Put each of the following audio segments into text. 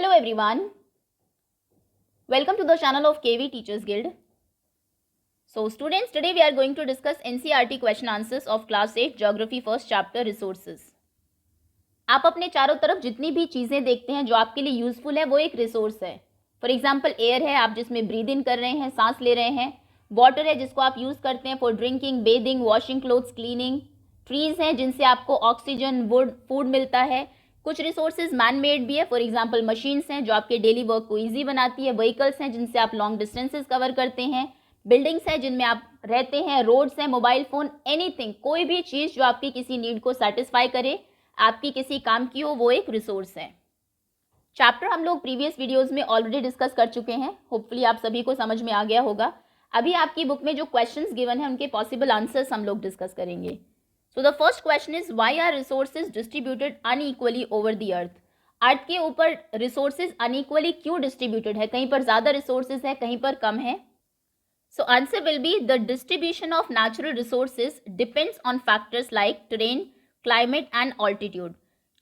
Hello everyone, welcome to the channel of KV Teachers Guild. So students, today we are going to discuss NCERT question answers of class 8 Geography first chapter Resources. आप अपने चारों तरफ जितनी भी चीज़ें देखते हैं जो आपके लिए यूजफुल है वो एक रिसोर्स है. फॉर एग्जाम्पल एयर है, आप जिसमें ब्रीद इन कर रहे हैं, सांस ले रहे हैं. वाटर है जिसको आप यूज़ करते हैं for drinking, bathing, washing clothes, cleaning. Trees हैं जिनसे आपको ऑक्सीजन, वुड, फूड मिलता है. कुछ रिसोर्सेज मैन मेड भी है, फॉर एग्जाम्पल मशीन्स हैं जो आपके डेली वर्क को ईजी बनाती है. व्हीकल्स हैं जिनसे आप लॉन्ग डिस्टेंसेज कवर करते हैं. बिल्डिंग्स हैं जिनमें आप रहते हैं. रोड्स हैं, मोबाइल फ़ोन, एनीथिंग, कोई भी चीज़ जो आपकी किसी नीड को सेटिस्फाई करे, आपकी किसी काम की हो, वो एक रिसोर्स है. चैप्टर हम लोग प्रीवियस वीडियोज़ में ऑलरेडी डिस्कस कर चुके हैं. होपफुली आप सभी को समझ में आ गया होगा. अभी आपकी बुक में जो क्वेश्चंस गिवन है उनके पॉसिबल आंसर्स हम लोग डिस्कस करेंगे. So the first question is, why are resources distributed unequally over the earth? अर्थ के ऊपर रिसोर्सेज अनइक्वली क्यों डिस्ट्रीब्यूटेड है? कहीं पर ज़्यादा रिसोर्सेज है, कहीं पर कम है. So answer will be the distribution of natural resources depends on factors like terrain, climate and altitude.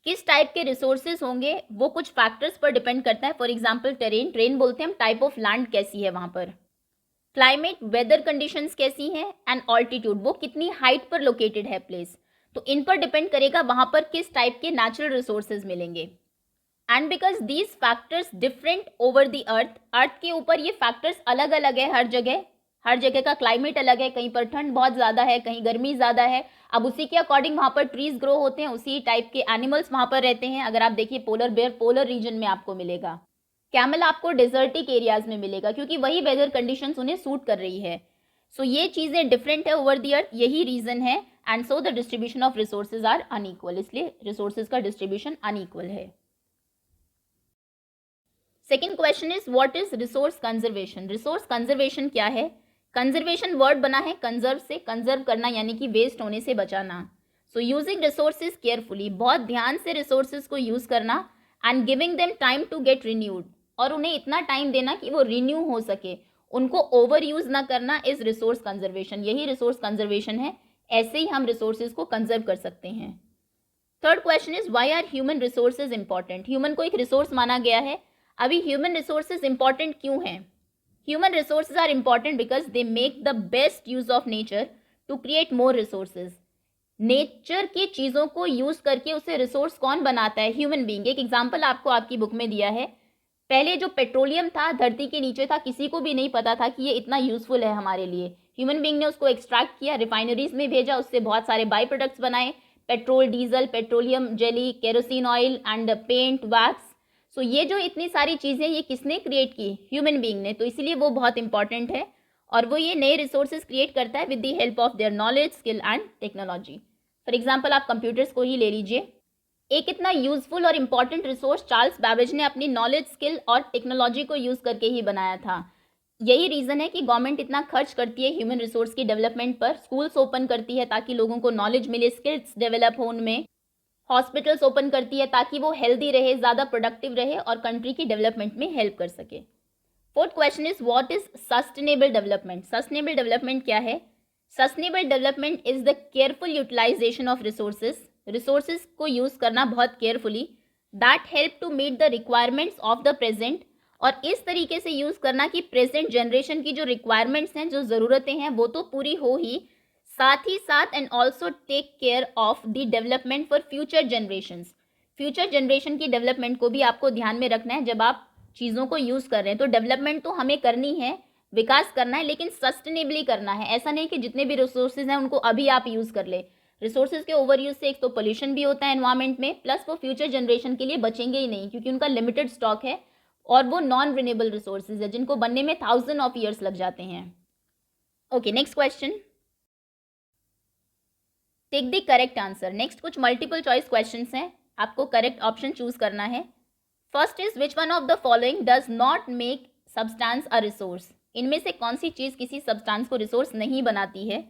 किस टाइप के रिसोर्सेज होंगे वो कुछ फैक्टर्स पर डिपेंड करता है. फॉर एग्जाम्पल टेरेन बोलते हैं हम, टाइप ऑफ लैंड कैसी है वहाँ पर. क्लाइमेट, वेदर कंडीशंस कैसी हैं. एंड ऑल्टीट्यूड, वो कितनी हाइट पर लोकेटेड है प्लेस. तो इन पर डिपेंड करेगा वहाँ पर किस टाइप के नेचुरल रिसोर्सेज मिलेंगे. And because these factors different over the earth के ऊपर ये फैक्टर्स अलग अलग है. हर जगह का क्लाइमेट अलग है. कहीं पर ठंड बहुत ज़्यादा है, कहीं गर्मी ज़्यादा है. अब उसी के अकॉर्डिंग वहाँ पर ट्रीज ग्रो होते हैं, उसी टाइप के एनिमल्स वहाँ पर रहते हैं. अगर आप देखिए पोलर बेयर पोलर रीजन में आपको मिलेगा. कैमल आपको डेजर्टिक एरियाज में मिलेगा क्योंकि वही वेदर कंडीशंस उन्हें सूट कर रही है. सो ये चीज़ें डिफरेंट है ओवर द अर्थ, यही रीज़न है. And so the distribution of resources are unequal, इसलिए रिसोर्सेज का डिस्ट्रीब्यूशन अनइक्वल है. Second question is, what is resource conservation? Resource conservation क्या है? कंजर्वेशन वर्ड बना है कंजर्व से. कंजर्व करना यानी कि वेस्ट होने से बचाना. सो यूजिंग रिसोर्सेज केयरफुली, बहुत ध्यान से रिसोर्सेज को यूज़ करना. And giving them time to get renewed, और उन्हें इतना टाइम देना कि वो रिन्यू हो सके. उनको ओवर यूज ना करना इज रिसोर्स कंजर्वेशन. यही रिसोर्स कंजर्वेशन है. ऐसे ही हम रिसोर्सेज को कंजर्व कर सकते हैं. Third question is, why are human resources important? Human को एक रिसोर्स माना गया है. अभी ह्यूमन रिसोर्सेज इंपॉर्टेंट क्यों हैं? Human resources are important because they make the best use of nature to create more resources. Nature की चीज़ों को यूज़ करके उसे रिसोर्स कौन बनाता है? Human being. एक एग्जाम्पल आपको आपकी बुक में दिया है. पहले जो पेट्रोलियम था धरती के नीचे था, किसी को भी नहीं पता था कि ये इतना यूजफुल है हमारे लिए. ह्यूमन बीइंग ने उसको एक्सट्रैक्ट किया, रिफाइनरीज में भेजा, उससे बहुत सारे बाई प्रोडक्ट्स बनाए. Petrol, diesel, petroleum jelly, kerosene oil and paint, wax. सो ये जो इतनी सारी चीज़ें ये किसने क्रिएट की? ह्यूमन बीइंग ने. तो इसीलिए वो बहुत इंपॉर्टेंट है. और वो ये नए रिसोर्सेज क्रिएट करता है with the help of their knowledge, skill and technology. For example आप कंप्यूटर्स को ही ले लीजिए. एक इतना यूजफुल और इम्पॉर्टेंट रिसोर्स चार्ल्स बैबेज ने अपनी नॉलेज, स्किल और टेक्नोलॉजी को यूज़ करके ही बनाया था. यही रीज़न है कि गवर्नमेंट इतना खर्च करती है ह्यूमन रिसोर्स की डेवलपमेंट पर. स्कूल्स ओपन करती है ताकि लोगों को नॉलेज मिले, स्किल्स डेवलप हो उनमें. हॉस्पिटल्स ओपन करती है ताकि वो हेल्दी रहे, ज़्यादा प्रोडक्टिव रहे और कंट्री की डेवलपमेंट में हेल्प कर सके. Fourth question is, what is sustainable development? Sustainable development क्या है? Sustainable development is the careful utilization of resources. Resources को यूज़ करना बहुत carefully. That help to meet the requirements of the present, और इस तरीके से यूज़ करना कि प्रेजेंट जनरेशन की जो रिक्वायरमेंट्स हैं, जो ज़रूरतें हैं, वो तो पूरी हो ही साथ ही साथ. And also take care of the development for future generations. Future generation की डेवलपमेंट को भी आपको ध्यान में रखना है जब आप चीज़ों को यूज़ कर रहे हैं. तो डेवलपमेंट तो हमें करनी है, विकास करना है, लेकिन सस्टेनेबली करना है. ऐसा नहीं कि जितने भी रिसोर्सेज हैं उनको अभी आप यूज़ कर ले. रिसोर्सेज के ओवर यूज से एक तो पोल्यूशन भी होता है एनवायरमेंट में, प्लस वो फ्यूचर जनरेशन के लिए बचेंगे ही नहीं क्योंकि उनका लिमिटेड स्टॉक है और वो नॉन रिन्यूएबल रिसोर्सेज है जिनको बनने में 1000 ऑफ ईयर्स लग जाते हैं. Okay, next question. Take the correct answer. Next कुछ मल्टीपल चॉइस क्वेश्चंस हैं, आपको करेक्ट ऑप्शन चूज करना है. First is, which one of the following does not make substance a resource? इनमें से कौन सी चीज़ किसी सब्सटेंस को रिसोर्स नहीं बनाती है?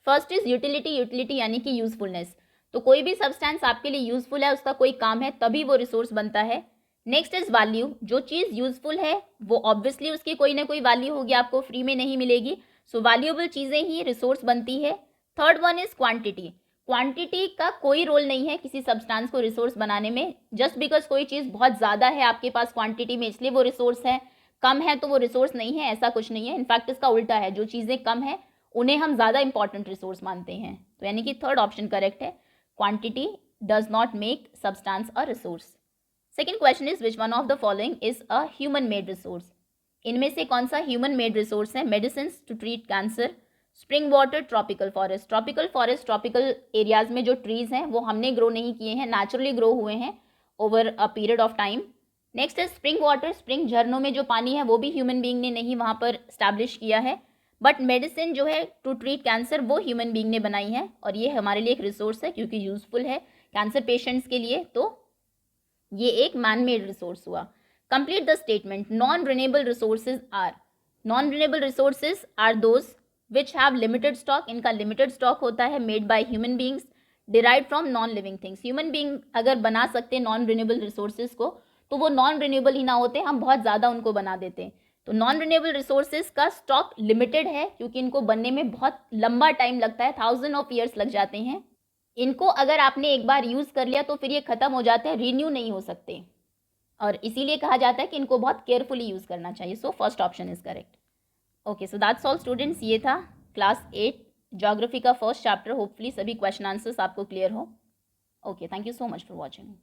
First is utility. यूटिलिटी यानी कि यूजफुलनेस. तो कोई भी सब्सटेंस आपके लिए यूजफुल है, उसका कोई काम है, तभी वो रिसोर्स बनता है. Next is value. जो चीज़ यूजफुल है वो ऑब्वियसली उसकी कोई ना कोई वैल्यू होगी, आपको फ्री में नहीं मिलेगी. सो वैल्यूएबल चीज़ें ही रिसोर्स बनती है. Third one is quantity. Quantity का कोई रोल नहीं है किसी सब्सटेंस को रिसोर्स बनाने में। जस्ट बिकॉज कोई चीज़ बहुत ज़्यादा है आपके पास क्वांटिटी में इसलिए वो रिसोर्स है, कम है तो वो रिसोर्स नहीं है, ऐसा कुछ नहीं है। इनफैक्ट इसका उल्टा है, जो चीज़ें कम है उन्हें हम ज़्यादा इंपॉर्टेंट रिसोर्स मानते हैं। तो यानी कि थर्ड ऑप्शन करेक्ट है, quantity does not make substance a resource. Second question is which one of the following is a human made resource. इनमें से कौन सा ह्यूमन मेड रिसोर्स है? Medicine to treat cancer, spring water, tropical forest. Tropical forest, tropical areas में जो trees हैं वो हमने ग्रो नहीं किए हैं, नेचुरली ग्रो हुए हैं over a period of time. Next है स्प्रिंग वाटर, स्प्रिंग झरनों में जो पानी है वो भी ह्यूमन बीइंग ने नहीं वहाँ पर स्टैब्लिश किया है। बट मेडिसिन जो है टू ट्रीट कैंसर वो ह्यूमन बीइंग ने बनाई है और ये हमारे लिए एक रिसोर्स है क्योंकि यूजफुल है कैंसर पेशेंट्स के लिए। तो ये एक मैन मेड रिसोर्स हुआ। Complete the statement. Non renewable resources are, non renewable resources are those which have limited stock, इनका लिमिटेड स्टॉक होता है, made by human beings, derive from non living things. Human being अगर बना सकते non renewable resources को तो वो non renewable ही ना होते, हम बहुत ज़्यादा उनको बना देते। तो नॉन रिन्यूएबल रिसोर्सेज का स्टॉक लिमिटेड है क्योंकि इनको बनने में बहुत लंबा टाइम लगता है, 1000 ऑफ ईयर्स लग जाते हैं। इनको अगर आपने एक बार यूज़ कर लिया तो फिर ये ख़त्म हो जाते हैं, रीन्यू नहीं हो सकते और इसीलिए कहा जाता है कि इनको बहुत केयरफुली यूज़ करना चाहिए। So first option is correct. Okay, so that's all students, ये था क्लास 8 ज्योग्राफी का फर्स्ट चैप्टर। होपफुली सभी क्वेश्चन आंसर्स आपको क्लियर हो। Okay, thank you so much for watching.